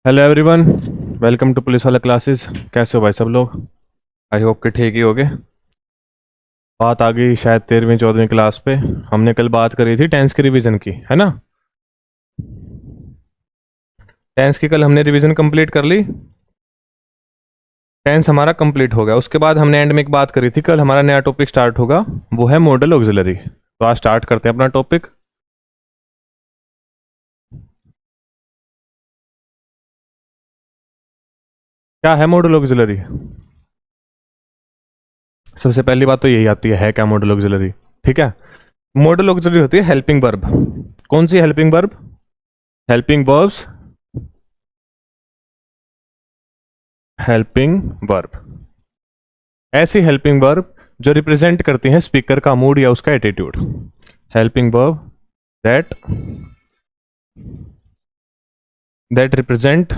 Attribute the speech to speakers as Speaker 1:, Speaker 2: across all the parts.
Speaker 1: Hello everyone, welcome to police वाला classes. कैसे हो भाई सब लोग? आई होप कि ठीक ही होगे। बात आ गई शायद 13वीं 14वीं क्लास पे। हमने कल बात करी थी टेंस की रिवीजन की, है ना? टेंस की कल हमने रिवीजन कंप्लीट कर ली। टेंस हमारा कंप्लीट हो गया। उसके बाद हमने एंड में एक बात करी थी, कल हमारा नया टॉपिक स्टार्ट होगा, वो है मॉडल ऑक्सिलरी। तो आज स्टार्ट करते हैं अपना टॉपिक। क्या है मॉडल ऑक्सिलरी? सबसे पहली बात तो यही आती है क्या मॉडल ऑक्सिलरी? ठीक है। मॉडल ऑक्सिलरी होती है हेल्पिंग वर्ब। कौन सी helping verb? Helping verbs, helping verb. ऐसी हेल्पिंग वर्ब जो रिप्रेजेंट करती हैं स्पीकर का मूड या उसका attitude. Helping verb that that represent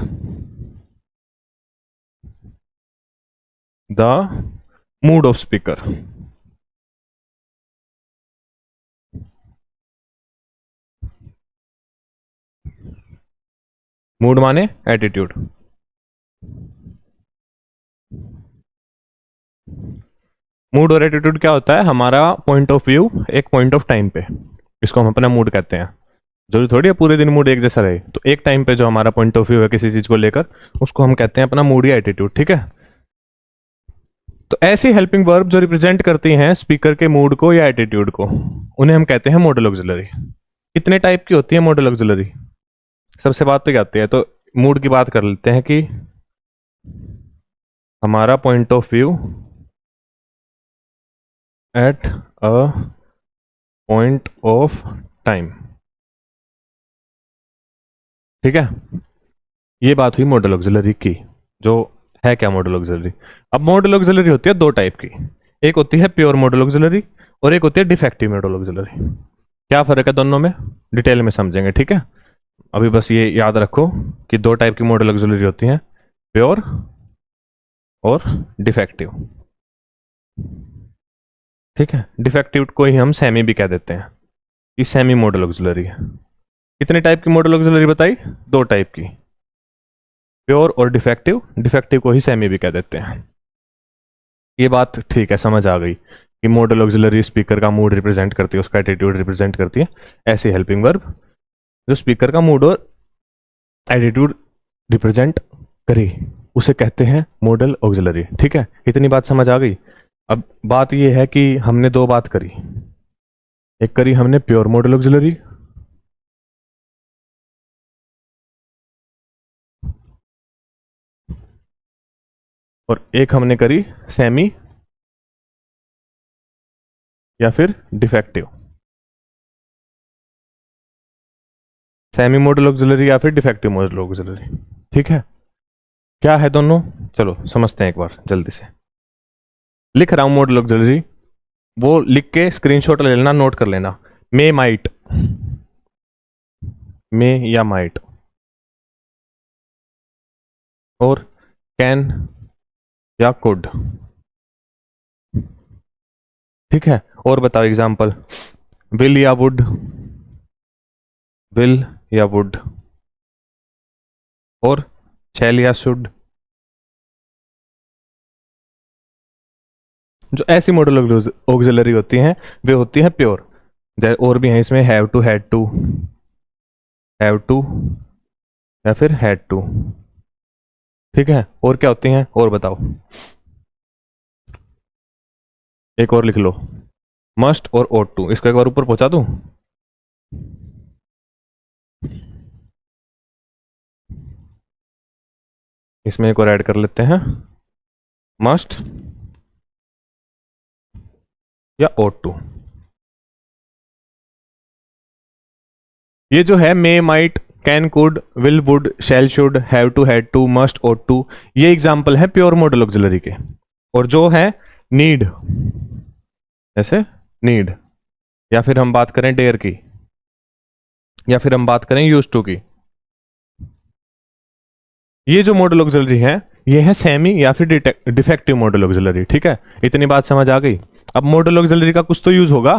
Speaker 1: the mood of speaker. Mood माने एटीट्यूड। मूड और एटीट्यूड क्या होता है? हमारा पॉइंट ऑफ व्यू एक पॉइंट ऑफ टाइम पे, इसको हम अपना मूड कहते हैं। जरूरी थोड़ी है पूरे दिन मूड एक जैसा रहे, तो एक टाइम पे जो हमारा पॉइंट ऑफ व्यू है किसी चीज को लेकर, उसको हम कहते हैं अपना मूड या एटीट्यूड। ठीक है। तो ऐसी हेल्पिंग वर्ब जो रिप्रेजेंट करती हैं स्पीकर के मूड को या एटीट्यूड को, उन्हें हम कहते हैं मॉडल ऑक्सिलरी। कितने टाइप की होती है मॉडल ऑक्सिलरी? सबसे बात तो क्या आती है, तो मूड की बात कर लेते हैं कि हमारा point of view at a point of time. ठीक है। ये बात हुई मॉडल ऑक्सिलरी की। जो है क्या मॉडल ऑक्सिलरी? अब मॉडल ऑक्सिलरी होती है दो टाइप की। एक होती है प्योर मॉडल ऑक्सिलरी और एक होती है डिफेक्टिव मॉडल ऑक्सिलरी। क्या फर्क है दोनों में, डिटेल में समझेंगे। ठीक है। अभी बस ये याद रखो कि दो टाइप की मॉडल ऑक्सिलरी होती हैं, प्योर और डिफेक्टिव। ठीक है। डिफेक्टिव को ही हम सेमी भी कह देते हैं, ये सेमी मॉडल ऑक्सिलरी है। कितने टाइप की मॉडल ऑक्सिलरी बताई? दो टाइप की, प्योर और डिफेक्टिव। डिफेक्टिव को ही सेमी भी कह देते हैं। ये बात ठीक है, समझ आ गई कि मॉडल ऑक्सिलरी स्पीकर का मूड रिप्रेजेंट करती है, उसका एटीट्यूड रिप्रेजेंट करती है। ऐसी हेल्पिंग वर्ब जो स्पीकर का मूड और एटीट्यूड रिप्रेजेंट करे, उसे कहते हैं मॉडल ऑक्सिलरी। ठीक है। इतनी बात समझ आ गई। अब बात यह है कि हमने दो बात करी। एक करी हमने प्योर मॉडल ऑक्सिलरी, और एक हमने करी सेमी या फिर डिफेक्टिव। सेमी मॉडल ऑक्सिलरी या फिर डिफेक्टिव मॉडल ऑक्सिलरी। ठीक है। क्या है दोनों, चलो समझते हैं एक बार जल्दी से। लिख रहा हूं मॉडल ऑक्सिलरी, वो लिख के स्क्रीनशॉट ले लेना, नोट कर लेना। मे माइट, मे या माइट, और कैन या कुड। ठीक है। और बताओ एग्जांपल, विल या वुड, विल या वुड, और शैल या शुड। जो ऐसी मॉडल ऑक्सिलरी होती हैं वे होती हैं प्योर। और भी हैं इसमें, have to, had to, have to या फिर हैड टू। ठीक है। और क्या होती हैं और बताओ? एक और लिख लो, मस्ट और ought टू। इसको एक बार ऊपर पहुंचा दूं। इसमें एक और ऐड कर लेते हैं, मस्ट या ought टू। ये जो है may might can could will would shall should have to had to must ought to, ये एग्जाम्पल है प्योर मॉडल ऑक्सिलरी के। और जो है नीड, जैसे नीड, या फिर हम बात करें डेयर की, या फिर हम बात करें यूज टू की, ये जो मॉडल ऑक्सिलरी है ये है सेमी या फिर डिफेक्टिव मॉडल ऑक्सिलरी। ठीक है। इतनी बात समझ आ गई। अब मॉडल ऑक्सिलरी का कुछ तो यूज होगा।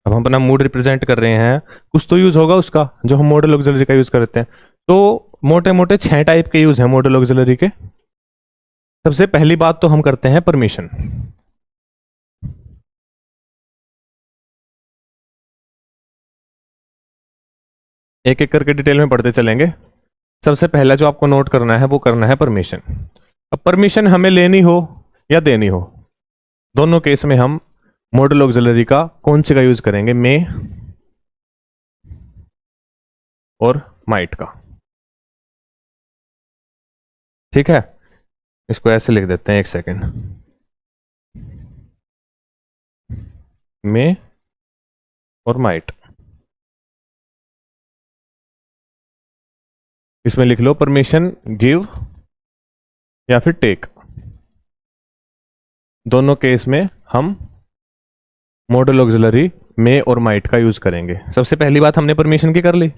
Speaker 1: अब हम अपना मूड रिप्रेजेंट कर रहे हैं, कुछ तो यूज होगा उसका जो हम मॉडल ऑक्सिलरी का यूज करते हैं। तो मोटे मोटे 6 टाइप के यूज हैं मॉडल ऑक्सिलरी के। सबसे पहली बात तो हम करते हैं परमिशन। एक एक करके डिटेल में पढ़ते चलेंगे। सबसे पहला जो आपको नोट करना है वो करना है परमिशन। अब परमिशन हमें लेनी हो या देनी हो, दोनों केस में हम मॉडल ऑक्सिलरी का कौन से का यूज करेंगे, मे और माइट का। ठीक है, इसको ऐसे लिख देते हैं, एक सेकेंड। मे और माइट, इसमें लिख लो परमिशन गिव या फिर टेक। दोनों केस में हम मॉडल ऑक्सिलरी मे और माइट का यूज करेंगे। सबसे पहली बात हमने परमिशन की कर ली।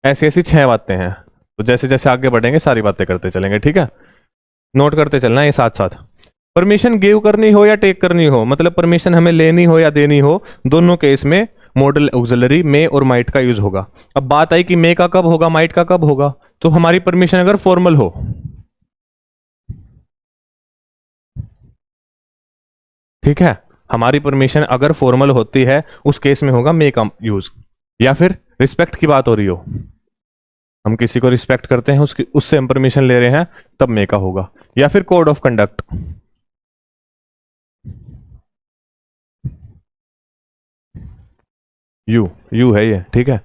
Speaker 1: ऐसी ऐसी 6 बातें हैं, तो जैसे जैसे आगे बढ़ेंगे सारी बातें करते चलेंगे। ठीक है, नोट करते चलना है साथ साथ। परमिशन गिव करनी हो या टेक करनी हो, मतलब परमिशन हमें लेनी हो या देनी हो, दोनों केस में मॉडल ऑक्सिलरी मे और माइट का यूज होगा। अब बात आई कि मे का कब होगा, माइट का कब होगा। तो हमारी परमिशन अगर फॉर्मल हो, ठीक है, हमारी परमिशन अगर फॉर्मल होती है उस केस में होगा मे का यूज। या फिर रिस्पेक्ट की बात हो रही हो, हम किसी को रिस्पेक्ट करते हैं, उसकी उससे हम परमिशन ले रहे हैं, तब मे का होगा। या फिर कोड ऑफ कंडक्ट, यू है ये। ठीक है,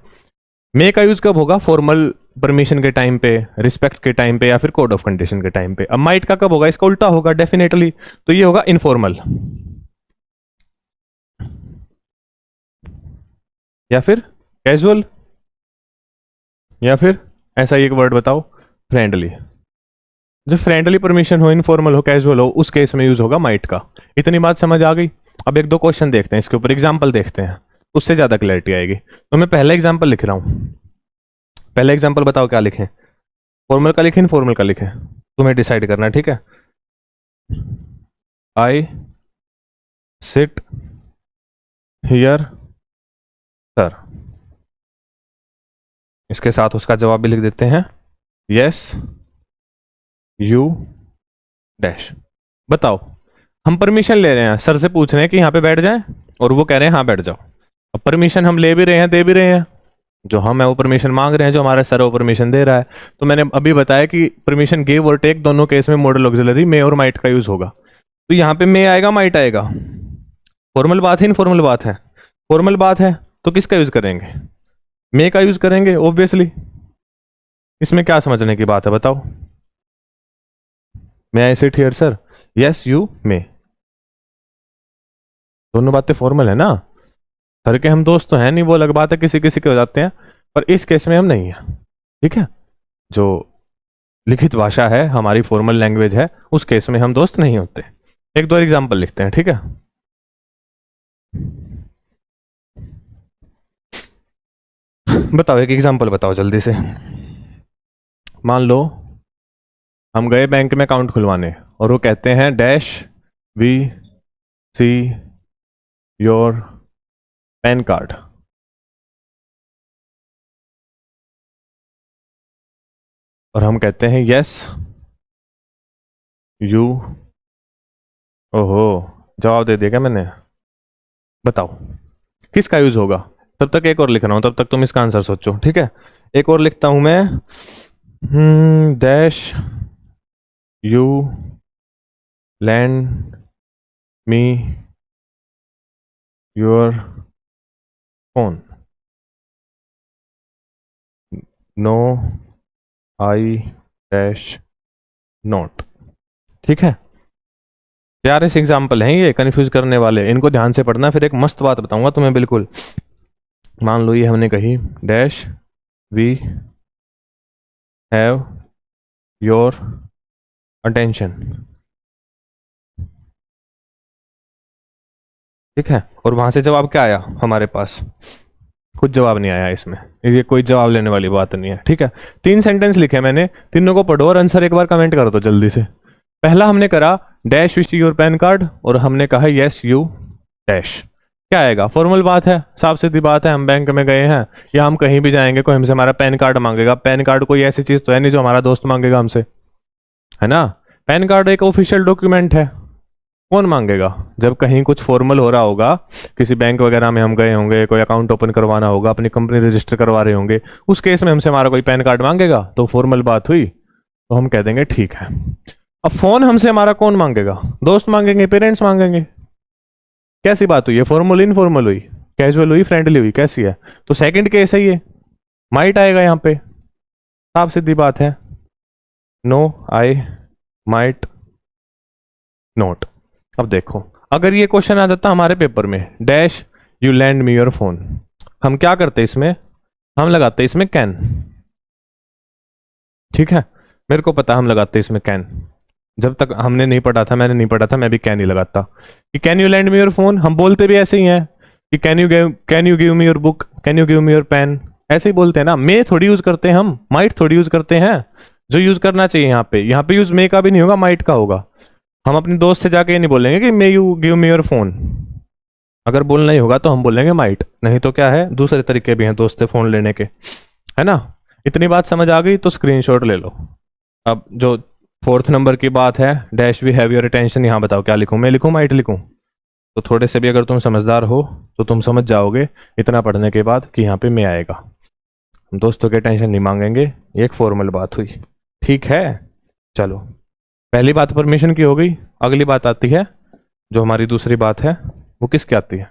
Speaker 1: मे का यूज कब होगा, फॉर्मल परमिशन के टाइम पे, रिस्पेक्ट के टाइम पे, या फिर कोड ऑफ कंडीशन के टाइम पे। अब माइट का कब होगा, इसका उल्टा होगा डेफिनेटली, तो ये होगा इनफॉर्मल या फिर कैजुअल, या फिर ऐसा एक वर्ड बताओ, फ्रेंडली। जो फ्रेंडली परमिशन हो, इनफॉर्मल हो, कैजुअल हो, उस केस में यूज होगा माइट का। इतनी बात समझ आ गई। अब एक दो क्वेश्चन देखते हैं, इसके ऊपर एग्जाम्पल देखते हैं, उससे ज्यादा क्लैरिटी आएगी। तो मैं पहला एग्जाम्पल लिख रहा हूं। पहला एग्जाम्पल बताओ क्या लिखें, फॉर्मल का लिखें इनफॉर्मल का लिखें, तुम्हें डिसाइड करना है। ठीक है, आई सिट हियर सर, इसके साथ उसका जवाब भी लिख देते हैं, यस यू डैश। बताओ, हम परमिशन ले रहे हैं, सर से पूछ रहे हैं कि यहाँ पे बैठ जाएं, और वो कह रहे हैं हाँ बैठ जाओ। अब परमिशन हम ले भी रहे हैं, दे भी रहे हैं, जो हम है वो परमिशन मांग रहे हैं, जो हमारा सर है वो परमिशन दे रहा है। तो मैंने अभी बताया कि परमिशन गिव और टेक दोनों केस में मॉडल ऑक्सिलरी मे और माइट का यूज होगा। तो यहाँ पे मे आएगा, माइट आएगा। फॉर्मल बात है इनफॉर्मल बात है, फॉर्मल बात है तो किसका यूज करेंगे, मे का यूज करेंगे ऑब्वियसली। इसमें क्या समझने की बात है बताओ। May I sit here sir, yes you may, दोनों बातें फॉर्मल है ना। सर के हम दोस्त तो हैं नहीं, वो अलग बात है, किसी किसी के हो जाते हैं, पर इस केस में हम नहीं है। ठीक है, जो लिखित भाषा है हमारी, फॉर्मल लैंग्वेज है, उस केस में हम दोस्त नहीं होते। एक दो एग्जाम्पल लिखते हैं। ठीक है, बताओ एक एग्जाम्पल बताओ जल्दी से। मान लो हम गए बैंक में अकाउंट खुलवाने, और वो कहते हैं dash we see your PAN card, और हम कहते हैं यस यू। ओहो, जवाब दे दिया क्या मैंने। बताओ किसका यूज होगा। तब तक एक और लिख रहा हूं, तब तक तुम इसका आंसर सोचो। ठीक है, एक और लिखता हूं मैं, dash you lend me your phone, no I dash not. ठीक है, प्यारे से एग्जाम्पल हैं ये, कंफ्यूज करने वाले, इनको ध्यान से पढ़ना। फिर एक मस्त बात बताऊंगा तुम्हें बिल्कुल। मान लो ये हमने कही dash we have your attention. ठीक है, और वहां से जवाब क्या आया हमारे पास, कुछ जवाब नहीं आया इसमें, ये कोई जवाब लेने वाली बात नहीं है। ठीक है, 3 सेंटेंस लिखे मैंने, तीनों को पढ़ो और आंसर एक बार कमेंट कर दो जल्दी से। पहला हमने करा dash wish your PAN card, और हमने कहा यस यू डैश। क्या आएगा? फॉर्मल बात है, साफ सीधी बात है। हम बैंक में गए हैं या हम कहीं भी जाएंगे, कोई हमसे हमारा पैन कार्ड मांगेगा। पैन कार्ड कोई ऐसी चीज तो है नहीं जो हमारा दोस्त मांगेगा हमसे, है ना? पैन कार्ड एक ऑफिशियल डॉक्यूमेंट है। कौन मांगेगा? जब कहीं कुछ फॉर्मल हो रहा होगा, किसी बैंक वगैरह में हम गए होंगे, कोई अकाउंट ओपन करवाना होगा, अपनी कंपनी रजिस्टर करवा रहे होंगे, उस केस में हमसे हमारा कोई पैन कार्ड मांगेगा तो फॉर्मल बात हुई, तो हम कह देंगे ठीक है। अब फोन हमसे हमारा कौन मांगेगा? दोस्त मांगेंगे, पेरेंट्स मांगेंगे। कैसी बात हुई? ये फॉर्मल इनफॉर्मल हुई, कैजुअल हुई, फ्रेंडली हुई, कैसी है? तो सेकंड केस है ये, माइट आएगा यहाँ पे, साफ सीधी बात है। नो, आई, माइट, नोट। अब देखो, अगर ये क्वेश्चन आ जाता हमारे पेपर में, dash you lend me your phone, हम क्या करते इसमें? हम लगाते इसमें कैन। ठीक है, मेरे को पता हम लगाते इसमें कैन। जब तक हमने नहीं पढ़ा था, मैंने नहीं पढ़ा था, मैं भी कैन ही लगाता कि can you lend me your phone. हम बोलते भी ऐसे ही हैं कि can you give me your book, can you give me your pen, ऐसे ही बोलते हैं ना। मे थोड़ी यूज करते हैं हम, माइट थोड़ी यूज करते हैं। जो यूज करना चाहिए यहाँ पे यूज मे का भी नहीं होगा, माइट का होगा। हम अपने दोस्त से जाके ये नहीं बोलेंगे कि may you give me your phone. अगर बोलना ही होगा तो हम बोलेंगे माइट, नहीं तो क्या है, दूसरे तरीके भी हैं दोस्त से फोन लेने के, है ना? इतनी बात समझ आ गई तो स्क्रीनशॉट ले लो। अब जो फोर्थ नंबर की बात है, dash we have your attention, यहाँ बताओ क्या लिखूं? मैं लिखूं, माइट लिखूं? तो थोड़े से भी अगर तुम समझदार हो तो तुम समझ जाओगे इतना पढ़ने के बाद कि यहाँ पे मैं आएगा। हम दोस्तों के अटेंशन नहीं मांगेंगे, ये एक फॉर्मल बात हुई। ठीक है, चलो पहली बात परमिशन की हो गई। अगली बात आती है, जो हमारी दूसरी बात है, वो किसकी आती है?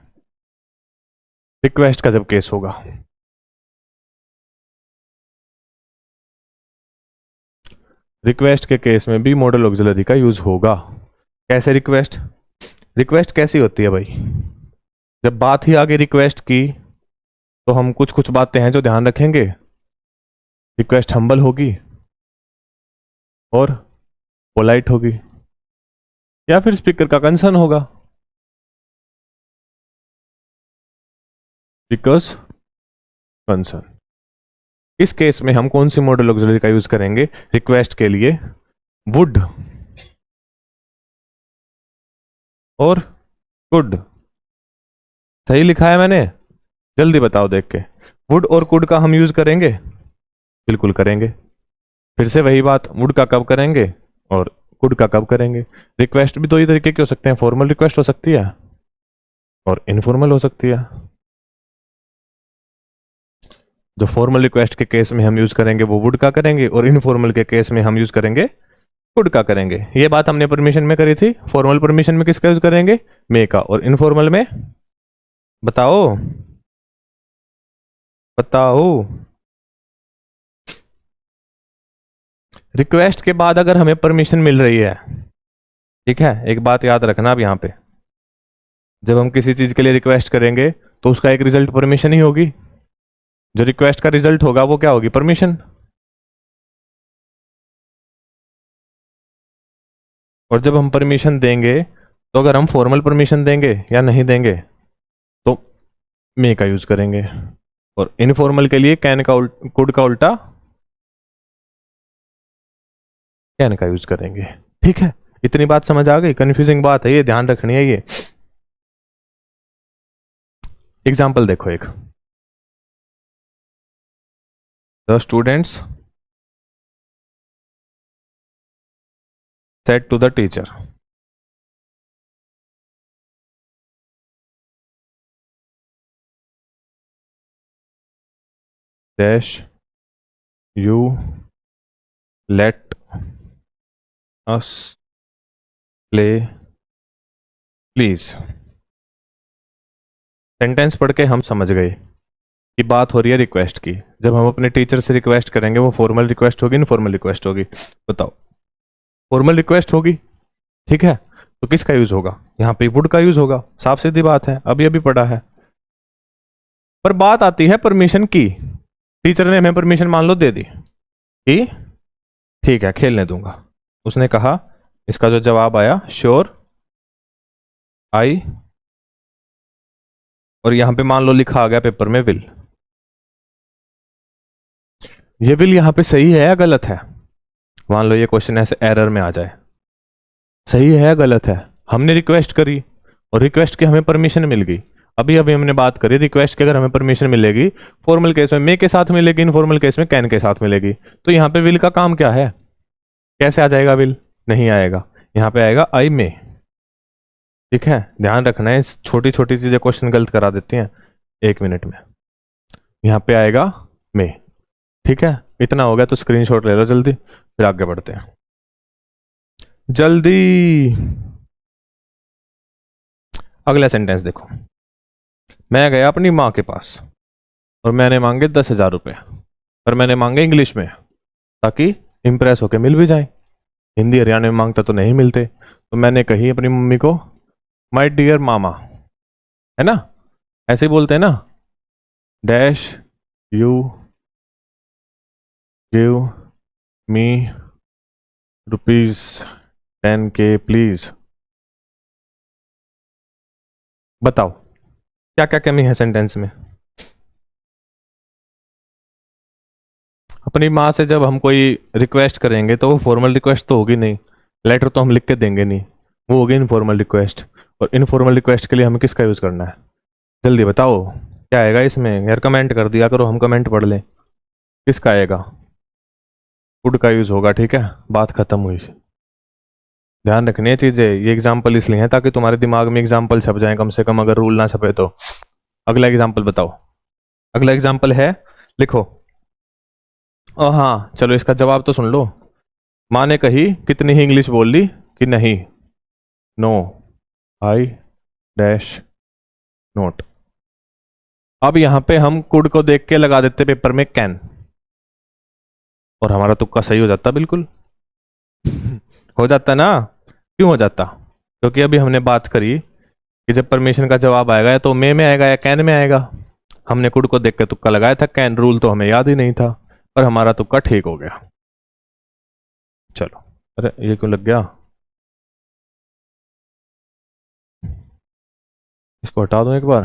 Speaker 1: रिक्वेस्ट का जब केस होगा। रिक्वेस्ट के केस में भी मॉडल ऑक्सिलरी का यूज होगा। कैसे रिक्वेस्ट? रिक्वेस्ट कैसी होती है भाई? जब बात ही आगे रिक्वेस्ट की तो हम कुछ कुछ बातें हैं जो ध्यान रखेंगे। रिक्वेस्ट हम्बल होगी और पोलाइट होगी, या फिर स्पीकर का कंसर्न होगा। Because concern. इस केस में हम कौन सी मॉडल ऑक्सिलरी का यूज करेंगे रिक्वेस्ट के लिए? वुड और कुड। सही लिखा है मैंने? जल्दी बताओ देख के। वुड और कुड का हम यूज करेंगे? बिल्कुल करेंगे। फिर से वही बात, वुड का कब करेंगे और कुड का कब करेंगे? रिक्वेस्ट भी दो ही तरीके के हो सकते हैं, फॉर्मल रिक्वेस्ट हो सकती है और इनफॉर्मल हो सकती है। जो फॉर्मल रिक्वेस्ट के केस में हम यूज करेंगे वो वुड का करेंगे, और इनफॉर्मल के केस में हम यूज करेंगे कुड का करेंगे। ये बात हमने परमिशन में करी थी। फॉर्मल परमिशन में किसका यूज करेंगे? मे का। और इनफॉर्मल में बताओ बताओ। रिक्वेस्ट के बाद अगर हमें परमिशन मिल रही है, ठीक है, एक बात याद रखना अब यहाँ पे, जब हम किसी चीज के लिए रिक्वेस्ट करेंगे तो उसका एक रिजल्ट परमिशन ही होगी। जो रिक्वेस्ट का रिजल्ट होगा वो क्या होगी? परमिशन। और जब हम परमिशन देंगे तो अगर हम फॉर्मल परमिशन देंगे या नहीं देंगे तो मे का यूज करेंगे, और इनफॉर्मल के लिए कैन का कुड का उल्टा कैन का यूज करेंगे। ठीक है, इतनी बात समझ आ गई? कंफ्यूजिंग बात है ये, ध्यान रखनी है ये। एग्जाम्पल देखो एक, the students said to the teacher, dash you let us play please। Sentence पढ़ के हम समझ गए कि बात हो रही है रिक्वेस्ट की। जब हम अपने टीचर से रिक्वेस्ट करेंगे वो फॉर्मल रिक्वेस्ट होगी, इनफॉर्मल रिक्वेस्ट होगी? बताओ। फॉर्मल रिक्वेस्ट होगी, ठीक है, तो किसका यूज होगा? यहाँ पे वुड का यूज होगा, साफ सीधी बात है, अभी अभी पढ़ा है। पर बात आती है परमिशन की। टीचर ने हमें परमिशन मान लो दे दी कि ठीक है खेलने दूंगा, उसने कहा, इसका जो जवाब आया श्योर आई, और यहां पे मान लो लिखा आ गया पेपर में विल। ये विल यहां पे सही है या गलत है? मान लो ये क्वेश्चन ऐसे एरर में आ जाए, सही है या गलत है? हमने रिक्वेस्ट करी और रिक्वेस्ट की हमें परमिशन मिल गई। अभी अभी हमने बात करी रिक्वेस्ट की, अगर हमें परमिशन मिलेगी फॉर्मल केस में मे के साथ मिलेगी, इनफॉर्मल केस में कैन के साथ मिलेगी। तो यहाँ पे विल का काम क्या है, कैसे आ जाएगा विल, नहीं आएगा, यहाँ पे आएगा आई मे। ठीक है, ध्यान रखना है, छोटी छोटी चीजें क्वेश्चन गलत करा देती हैं 1 मिनट में। यहाँ पे आएगा मे। ठीक है, इतना हो गया तो स्क्रीनशॉट ले लो जल्दी, फिर आगे बढ़ते हैं जल्दी। अगला सेंटेंस देखो, मैं गया अपनी माँ के पास और मैंने मांगे 10,000 रुपये, पर मैंने मांगे इंग्लिश में ताकि इम्प्रेस होके मिल भी जाए। हिंदी हरियाणा में मांगता तो नहीं मिलते, तो मैंने कही अपनी मम्मी को माय डियर मामा, है ना, ऐसे ही बोलते हैं ना, dash you give me ₹10K please. बताओ क्या क्या कमी है सेंटेंस में। अपनी माँ से जब हम कोई रिक्वेस्ट करेंगे तो वो फॉर्मल रिक्वेस्ट तो होगी नहीं, लेटर तो हम लिख के देंगे नहीं, वो होगी इनफॉर्मल रिक्वेस्ट। और इनफॉर्मल रिक्वेस्ट के लिए हमें किसका यूज़ करना है, जल्दी बताओ क्या आएगा इसमें यार, कमेंट कर दिया करो, हम कमेंट पढ़ लें। किसका आएगा, वुड का यूज़ होगा। ठीक है, बात खत्म हुई। ध्यान रखनी है चीज़ें, ये एग्जाम्पल इसलिए है ताकि तुम्हारे दिमाग में एग्जाम्पल छप जाए कम से कम, अगर रूल ना छपे तो। अगला एग्जाम्पल बताओ, अगला एग्जाम्पल है, लिखो। ओ हाँ चलो, इसका जवाब तो सुन लो। माँ ने कही कितनी ही इंग्लिश बोल ली कि नहीं, नो आई डैश नोट। अब यहां पे हम कुड को देख के लगा देते पेपर में कैन, और हमारा तुक्का सही हो जाता बिल्कुल। हो जाता ना, क्यों हो जाता, क्योंकि अभी हमने बात करी कि जब परमिशन का जवाब आएगा या तो मे में आएगा या कैन में आएगा। हमने कुड को देख के तुक्का लगाया था, कैन रूल तो हमें याद ही नहीं था, पर हमारा तुक्का ठीक हो गया। चलो, अरे ये क्यों लग गया, इसको हटा दो एक बार।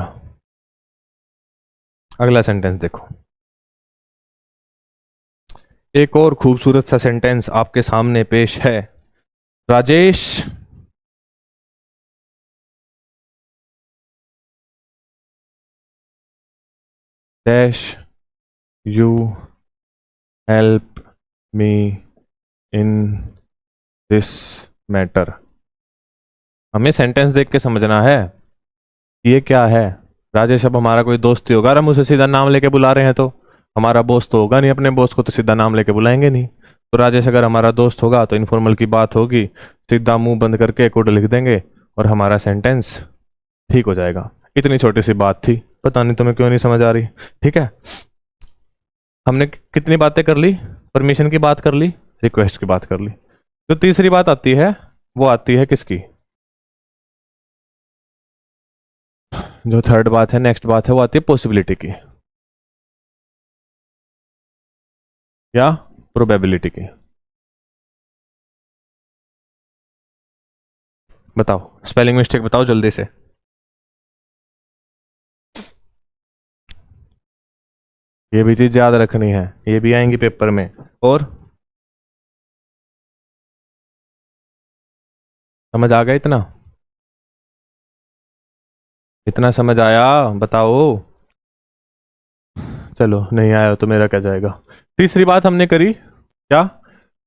Speaker 1: अगला सेंटेंस देखो, एक और खूबसूरत सा सेंटेंस आपके सामने पेश है। Rajesh dash you help me in this matter. हमें सेंटेंस देख के समझना है ये क्या है। राजेश अब हमारा कोई दोस्त ही होगा, हम उसे सीधा नाम लेके बुला रहे हैं तो हमारा बॉस तो होगा नहीं, अपने बॉस को तो सीधा नाम लेके बुलाएंगे नहीं। तो राजेश अगर हमारा दोस्त होगा तो इनफॉर्मल की बात होगी, सीधा मुंह बंद करके कोड लिख देंगे और हमारा सेंटेंस ठीक हो जाएगा। इतनी छोटी सी बात थी, पता नहीं तुम्हें क्यों नहीं समझ आ रही। ठीक है, हमने कितनी बातें कर ली, परमिशन की बात कर ली, रिक्वेस्ट की बात कर ली। जो तीसरी बात आती है वो आती है किसकी, जो थर्ड बात है, नेक्स्ट बात है, वो आती है पॉसिबिलिटी की या प्रोबेबिलिटी की। बताओ स्पेलिंग मिस्टेक बताओ जल्दी से। ये भी चीज याद रखनी है, ये भी आएंगी पेपर में। और समझ आ गया इतना, इतना समझ आया, बताओ। चलो नहीं आया तो मेरा क्या जाएगा। तीसरी बात हमने करी क्या,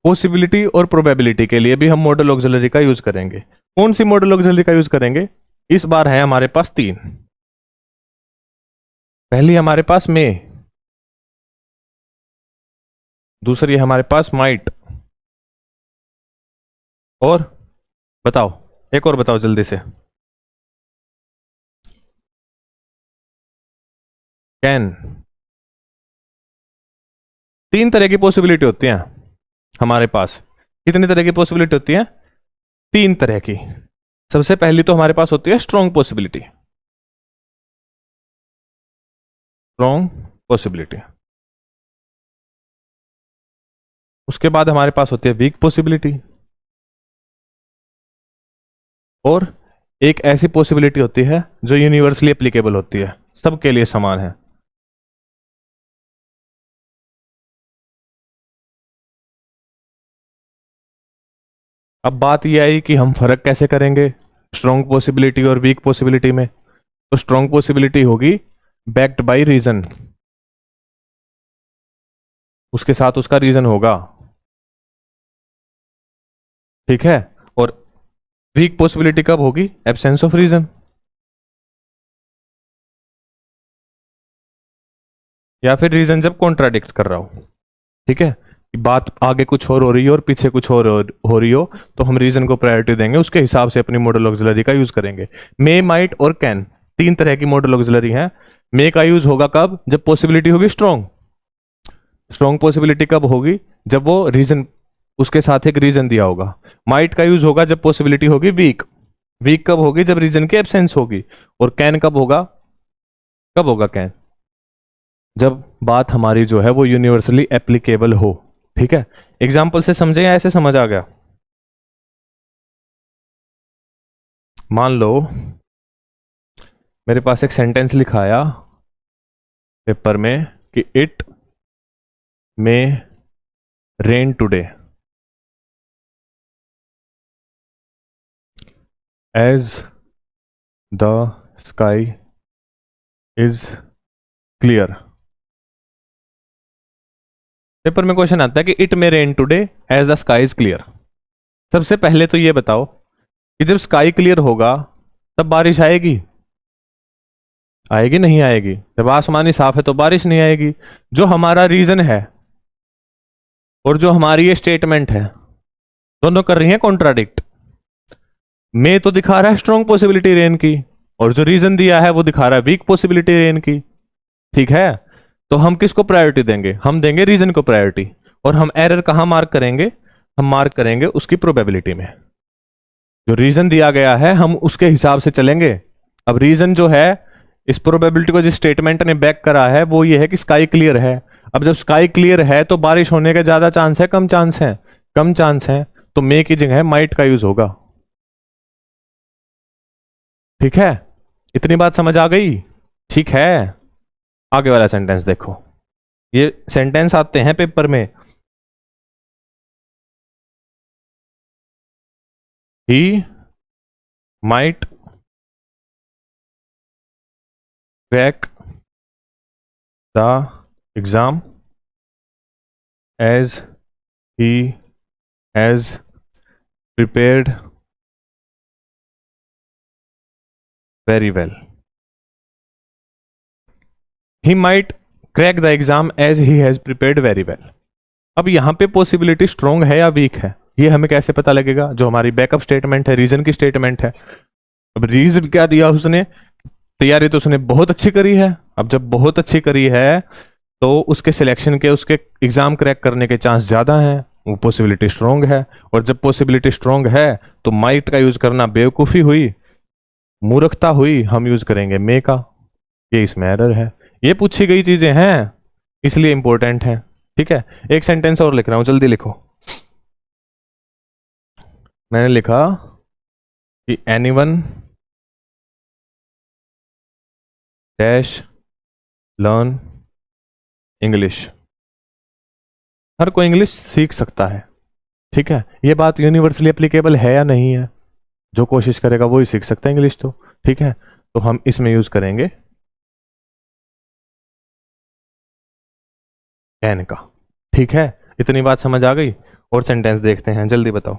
Speaker 1: पॉसिबिलिटी और प्रोबेबिलिटी के लिए भी हम मॉडल ऑक्सिलरी का यूज करेंगे। कौन सी मॉडल ऑक्सिलरी का यूज करेंगे, इस बार है हमारे पास 3। पहली हमारे पास मे, दूसरी हमारे पास माइट, और बताओ एक और बताओ जल्दी से, कैन। 3 तरह की पॉसिबिलिटी होती हैं हमारे पास। कितनी तरह की पॉसिबिलिटी होती है, 3 तरह की। सबसे पहली तो हमारे पास होती है स्ट्रॉन्ग पॉसिबिलिटी, स्ट्रॉन्ग पॉसिबिलिटी। उसके बाद हमारे पास होती है वीक पॉसिबिलिटी, और एक ऐसी पॉसिबिलिटी होती है जो यूनिवर्सली एप्लीकेबल होती है, सबके लिए समान है। अब बात यह आई कि हम फर्क कैसे करेंगे स्ट्रॉन्ग पॉसिबिलिटी और वीक पॉसिबिलिटी में। तो स्ट्रॉन्ग पॉसिबिलिटी होगी बैक्ड बाय रीजन, उसके साथ उसका रीजन होगा, ठीक है। और वीक पॉसिबिलिटी कब होगी? एब्सेंस ऑफ रीजन, या फिर रीजन जब कॉन्ट्राडिक्ट कर रहा हो, ठीक है। बात आगे कुछ और हो रही है और पीछे कुछ और हो रही हो, तो हम रीजन को प्रायोरिटी देंगे, उसके हिसाब से अपनी मॉडल ऑक्सिलरी का यूज करेंगे। मे, माइट और कैन, तीन तरह की मॉडल ऑक्सिलरी हैं। मे का यूज होगा कब? जब पॉसिबिलिटी होगी स्ट्रॉन्ग। स्ट्रॉन्ग पॉसिबिलिटी कब होगी? जब वो रीजन, उसके साथ एक रीजन दिया होगा। माइट का यूज होगा जब पॉसिबिलिटी होगी वीक। वीक कब होगी? जब रीजन की एब्सेंस होगी। और कैन कब होगा? कब होगा कैन? जब बात हमारी जो है वो यूनिवर्सली एप्लीकेबल हो, ठीक है। एग्जाम्पल से समझे या ऐसे समझ आ गया? मान लो मेरे पास एक सेंटेंस लिखा आया पेपर में कि it may rain today as the sky is clear. Paper में क्वेश्चन आता है कि it may rain today as the sky is clear. सबसे पहले तो ये बताओ कि जब स्काई क्लियर होगा तब बारिश आएगी? आएगी नहीं आएगी? जब आसमान ही साफ है तो बारिश नहीं आएगी। जो हमारा रीजन है और जो हमारी ये स्टेटमेंट है, दोनों कर रही हैं कॉन्ट्राडिक्ट। मे तो दिखा रहा है स्ट्रॉन्ग पॉसिबिलिटी रेन की, और जो रीजन दिया है वो दिखा रहा है वीक पॉसिबिलिटी रेन की, ठीक है। तो हम किसको प्रायोरिटी देंगे? हम देंगे रीजन को प्रायोरिटी। और हम एरर कहां मार्क करेंगे? हम मार्क करेंगे उसकी प्रोबेबिलिटी में। जो रीजन दिया गया है हम उसके हिसाब से चलेंगे। अब रीजन जो है, इस प्रोबेबिलिटी को जिस स्टेटमेंट ने बैक करा है वो ये है कि स्काई क्लियर है। अब जब स्काई क्लियर है तो बारिश होने के ज्यादा चांस है, कम चांस है? कम चांस है। तो मे की जगह माइट का यूज होगा, ठीक है। इतनी बात समझ आ गई? ठीक है। आगे वाला सेंटेंस देखो, ये सेंटेंस आते हैं पेपर में। He might crack the exam as he has prepared very well. He might crack the exam as he has prepared very well. अब यहां पे पॉसिबिलिटी स्ट्रॉन्ग है या वीक है, ये हमें कैसे पता लगेगा? जो हमारी बैकअप स्टेटमेंट है, रीजन की स्टेटमेंट है। अब रीजन क्या दिया उसने? तैयारी तो उसने बहुत अच्छी करी है। अब जब बहुत अच्छी करी है तो उसके सिलेक्शन के, उसके एग्जाम क्रैक करने के चांस ज्यादा हैं, वो पॉसिबिलिटी स्ट्रॉन्ग है। और जब पॉसिबिलिटी स्ट्रॉन्ग है तो माइट का यूज करना बेवकूफी हुई, मूर्खता हुई। हम यूज करेंगे मे का। ये इसमें एरर है। ये पूछी गई चीजें हैं इसलिए इंपॉर्टेंट है, ठीक है। एक सेंटेंस और लिख रहा हूं, जल्दी लिखो। मैंने लिखा कि एनीवन डैश लर्न इंग्लिश। हर कोई इंग्लिश सीख सकता है, ठीक है। ये बात यूनिवर्सली एप्लीकेबल है या नहीं है? जो कोशिश करेगा वो ही सीख सकता है इंग्लिश, तो ठीक है। तो हम इसमें यूज करेंगे कैन का, ठीक है। इतनी बात समझ आ गई? और सेंटेंस देखते हैं, जल्दी बताओ।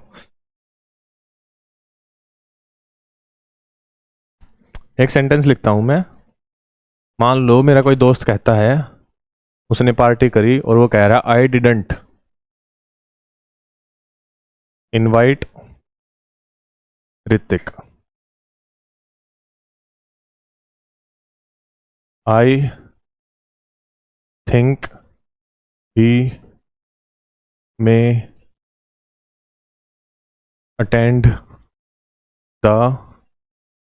Speaker 1: एक सेंटेंस लिखता हूं मैं। मान लो मेरा कोई दोस्त कहता है, उसने पार्टी करी और वो कह रहा I didn't invite Hrithik, I think he may attend the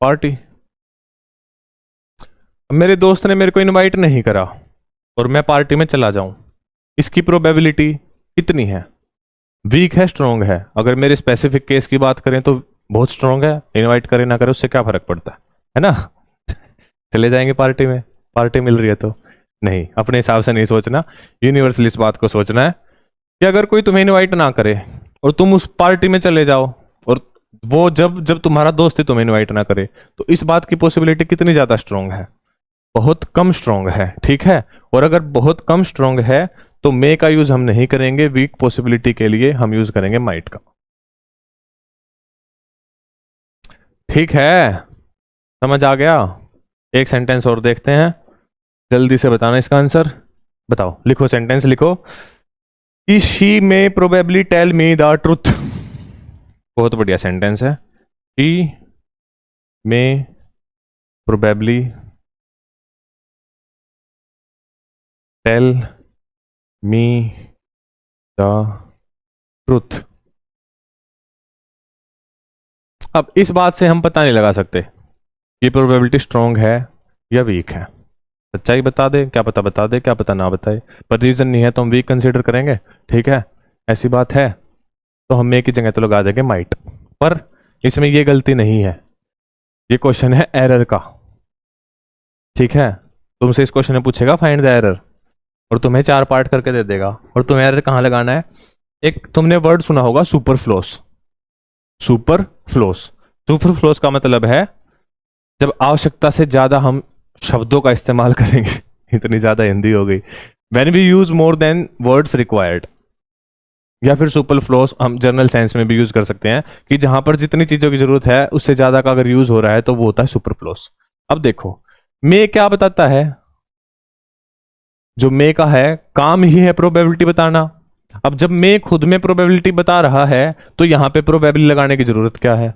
Speaker 1: party. मेरे दोस्त ने मेरे को इनवाइट नहीं करा और मैं पार्टी में चला जाऊं, इसकी प्रोबेबिलिटी कितनी है? वीक है, स्ट्रॉन्ग है? अगर मेरे स्पेसिफिक केस की बात करें तो बहुत स्ट्रॉन्ग है। इनवाइट करे ना करे उससे क्या फर्क पड़ता है ना। चले जाएंगे पार्टी में, पार्टी मिल रही है तो। नहीं, अपने हिसाब से नहीं सोचना, यूनिवर्सली इस बात को सोचना है कि अगर कोई तुम्हें इनवाइट ना करे और तुम उस पार्टी में चले जाओ और वो जब जब तुम्हारा दोस्त ही तुम्हें इनवाइट ना करे, तो इस बात की पॉसिबिलिटी कितनी ज्यादा स्ट्रांग है? बहुत कम स्ट्रांग है, ठीक है। और अगर बहुत कम स्ट्रांग है तो मे का यूज हम नहीं करेंगे, वीक पॉसिबिलिटी के लिए हम यूज करेंगे माइट का। ठीक है, समझ आ गया? एक सेंटेंस और देखते हैं, जल्दी से बताना इसका आंसर। बताओ, लिखो, सेंटेंस लिखो कि she may probably tell me the truth. बहुत बढ़िया सेंटेंस है। She may probably tell me the truth. अब इस बात से हम पता नहीं लगा सकते ये प्रोबेबिलिटी स्ट्रांग है या वीक है। सच्चाई बता दे, क्या पता बता दे, क्या पता ना बताए, पर रीजन नहीं है तो हम वीक कंसीडर करेंगे, ठीक है। ऐसी बात है तो हम मे की जगह तो लगा देंगे माइट। पर इसमें ये गलती नहीं है, ये क्वेश्चन है एरर का, ठीक है। तुमसे इस क्वेश्चन में पूछेगा फाइंड द एरर, और तुम्हें 4 पार्ट करके दे देगा, और तुम्हें एरर कहाँ लगाना है। एक तुमने वर्ड सुना होगा सुपरफ्लोस। सुपरफ्लोस, सुपरफ्लोस का मतलब है जब आवश्यकता से ज्यादा हम शब्दों का इस्तेमाल करेंगे। इतनी ज्यादा हिंदी हो गई। When we use more than words required, या फिर सुपरफ्लोस हम जनरल सेंस में भी यूज कर सकते हैं कि जहां पर जितनी चीजों की जरूरत है उससे ज्यादा का अगर यूज हो रहा है तो वो होता है सुपरफ्लोस। अब देखो, मे क्या बताता है? जो मे का है काम ही है प्रोबेबिलिटी बताना। अब जब मे खुद में प्रोबेबिलिटी बता रहा है तो यहां पे प्रोबेबिलिटी लगाने की जरूरत क्या है?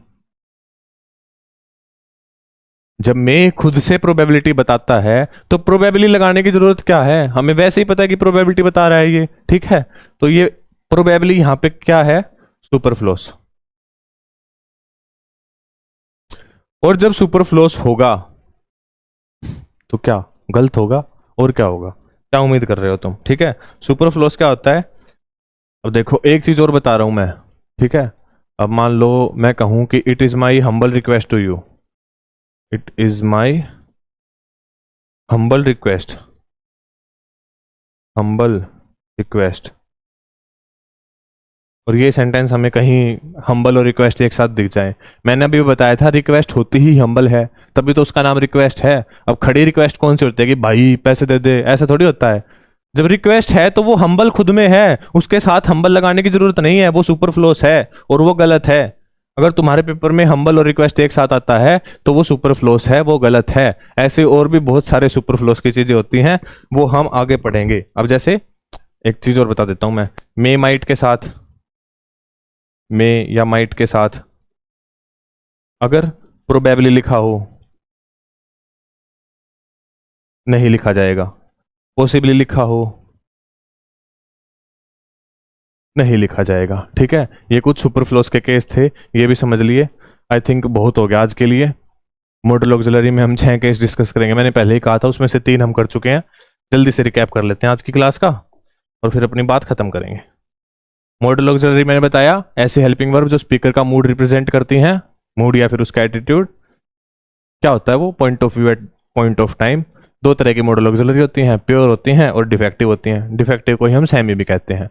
Speaker 1: जब मे खुद से प्रोबेबिलिटी बताता है तो प्रोबेबिलिटी लगाने की जरूरत क्या है? हमें वैसे ही पता है कि प्रोबेबिलिटी बता रहा है ये, ठीक है। तो ये प्रोबेबिलिटी यहां पे क्या है? सुपरफ्लोस। और जब सुपरफ्लोस होगा तो क्या गलत होगा? और क्या होगा? क्या उम्मीद कर रहे हो तुम? ठीक है, सुपरफ्लोस क्या होता है? अब देखो, एक चीज और बता रहा हूं मैं, ठीक है। अब मान लो मैं कहूं कि it is my humble request to you, it is my humble request, humble request, और ये सेंटेंस हमें कहीं हम्बल और रिक्वेस्ट एक साथ दिख जाए। मैंने अभी बताया था रिक्वेस्ट होती ही हम्बल है, तभी तो उसका नाम रिक्वेस्ट है। अब खड़ी रिक्वेस्ट कौन सी होती है कि भाई पैसे दे दे, ऐसा थोड़ी होता है। जब रिक्वेस्ट है तो वो हम्बल खुद में है, उसके साथ हम्बल लगाने की जरूरत नहीं है, वो सुपरफ्लोस है और वो गलत है। अगर तुम्हारे पेपर में हम्बल और रिक्वेस्ट एक साथ आता है तो वो सुपरफ्लोस है, वो गलत है। ऐसे और भी बहुत सारे सुपरफ्लोस की चीजें होती हैं, वो हम आगे पढ़ेंगे। अब जैसे एक चीज और बता देता हूं मैं, मे माइट के साथ, मे या माइट के साथ अगर प्रोबेबली लिखा हो, नहीं लिखा जाएगा। पॉसिबली लिखा हो, नहीं लिखा जाएगा, ठीक है। ये कुछ सुपरफ्लोस के केस थे, ये भी समझ लिए। आई थिंक बहुत हो गया आज के लिए। मॉडल ऑक्सिलरी में हम 6 केस डिस्कस करेंगे, मैंने पहले ही कहा था, उसमें से 3 हम कर चुके हैं। जल्दी से रिकैप कर लेते हैं आज की क्लास का और फिर अपनी बात खत्म करेंगे। मॉडल ऑक्सिलरी मैंने बताया, ऐसी हेल्पिंग वर्ब जो स्पीकर का मूड रिप्रेजेंट करती हैं, मूड या फिर उसका एटीट्यूड। क्या होता है वो? Point of view at point of time. 2 तरह की मॉडल ऑक्सिलरी होती हैं, प्योर होती हैं और डिफेक्टिव होती हैं। डिफेक्टिव को ही हम सेमी भी कहते हैं।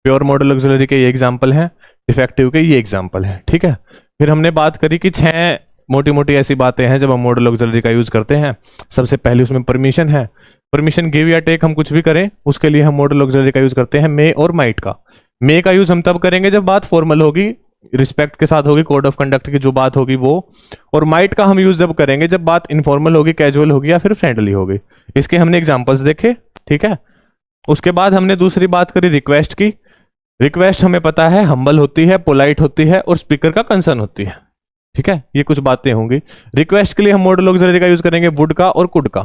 Speaker 1: प्योर मॉडल ऑक्सिलरी के ये एग्जाम्पल हैं, डिफेक्टिव के ये एग्जाम्पल हैं, ठीक है। फिर हमने बात करी कि 6 मोटी मोटी ऐसी बातें हैं जब हम मॉडल ऑक्सिलरी का यूज करते हैं। सबसे पहले उसमें परमिशन है। परमिशन गिव या टेक हम कुछ भी करें उसके लिए हम मॉडल ऑक्सिलरी का यूज करते हैं, मे और माइट का। मे का यूज हम तब करेंगे जब बात फॉर्मल होगी, रिस्पेक्ट के साथ होगी, कोड ऑफ कंडक्ट की जो बात होगी वो। और माइट का हम यूज जब करेंगे जब बात इनफॉर्मल होगी, कैजुअल होगी या फिर फ्रेंडली होगी। इसके हमने एग्जाम्पल्स देखे, ठीक है। उसके बाद हमने दूसरी बात करी रिक्वेस्ट की। रिक्वेस्ट हमें पता है हम्बल होती है, पोलाइट होती है और स्पीकर का कंसर्न होती है, ठीक है। ये कुछ बातें होंगी। रिक्वेस्ट के लिए हम मॉडल ऑक्सिलरी का यूज करेंगे वुड का और कुड का।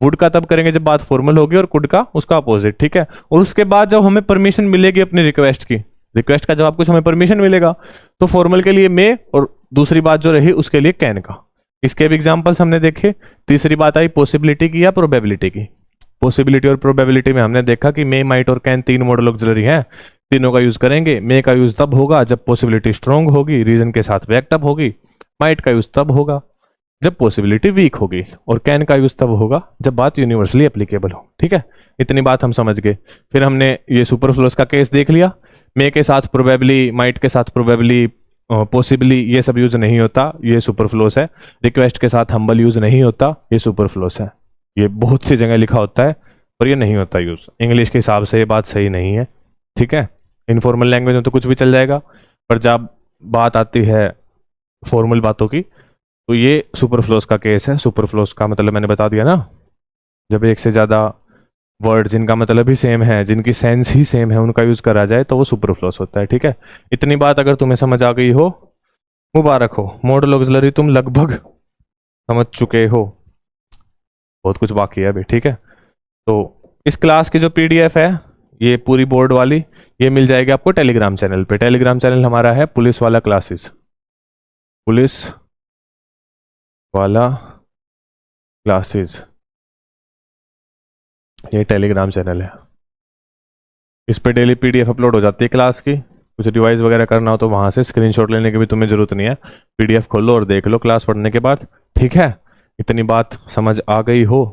Speaker 1: वुड का तब करेंगे जब बात फॉर्मल होगी और कुड का उसका अपोजिट, ठीक है। और उसके बाद जब हमें परमिशन मिलेगी अपनी रिक्वेस्ट की, रिक्वेस्ट का जवाब कुछ हमें परमिशन मिलेगा, तो फॉर्मल के लिए मे और दूसरी बात जो रही उसके लिए कैन का। इसके भी एग्जांपल्स हमने देखे। तीसरी बात आई पॉसिबिलिटी की या प्रोबेबिलिटी की। पॉसिबिलिटी और प्रोबेबिलिटी में हमने देखा कि मे, माइट और कैन 3 मॉडल ऑक्सिलरी हैं, तीनों का यूज करेंगे। मे का यूज तब होगा जब पॉसिबिलिटी स्ट्रांग होगी, रीजन के साथ बैक्ड अप होगी। माइट का यूज तब होगा जब पॉसिबिलिटी वीक होगी, और कैन का यूज तब होगा जब बात यूनिवर्सली एप्लीकेबल हो, ठीक है। इतनी बात हम समझ गए। फिर हमने ये सुपरफ्लोस का केस देख लिया, मे के साथ प्रोबेबली, माइट के साथ प्रोबेबली, पॉसिबली ये सब यूज नहीं होता, ये सुपरफ्लोस है। रिक्वेस्ट के साथ हम्बल यूज नहीं होता, ये सुपरफ्लोस है। ये बहुत सी जगह लिखा होता है पर ये नहीं होता यूज। इंग्लिश के हिसाब से ये बात सही नहीं है, ठीक है। इनफॉर्मल लैंग्वेज में तो कुछ भी चल जाएगा, पर जब बात आती है फॉर्मल बातों की तो ये सुपरफ्लोस का केस है। सुपरफ्लोस का मतलब मैंने बता दिया ना, जब एक से ज़्यादा वर्ड जिनका मतलब ही सेम है, जिनकी सेंस ही सेम है, उनका यूज करा जाए तो वो सुपरफ्लोस होता है, ठीक है। इतनी बात अगर तुम्हें समझ आ गई हो, मुबारक हो, मॉडल ऑक्सिलरी तुम लगभग समझ चुके हो। बहुत कुछ बाकी है अभी, ठीक है। तो इस क्लास की जो पीडीएफ है, ये पूरी बोर्ड वाली, ये मिल जाएगी आपको टेलीग्राम चैनल पे। टेलीग्राम चैनल हमारा है पुलिस वाला क्लासेस, पुलिस वाला क्लासेस, ये टेलीग्राम चैनल है। इस पे डेली पीडीएफ अपलोड हो जाती है क्लास की। कुछ रिवाइज वगैरह करना हो तो वहाँ से स्क्रीनशॉट लेने की भी तुम्हें ज़रूरत नहीं है, पीडीएफ खोलो और देख लो क्लास पढ़ने के बाद, ठीक है। इतनी बात समझ आ गई हो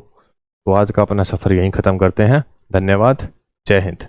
Speaker 1: तो आज का अपना सफ़र यहीं ख़त्म करते हैं। धन्यवाद, जय हिंद।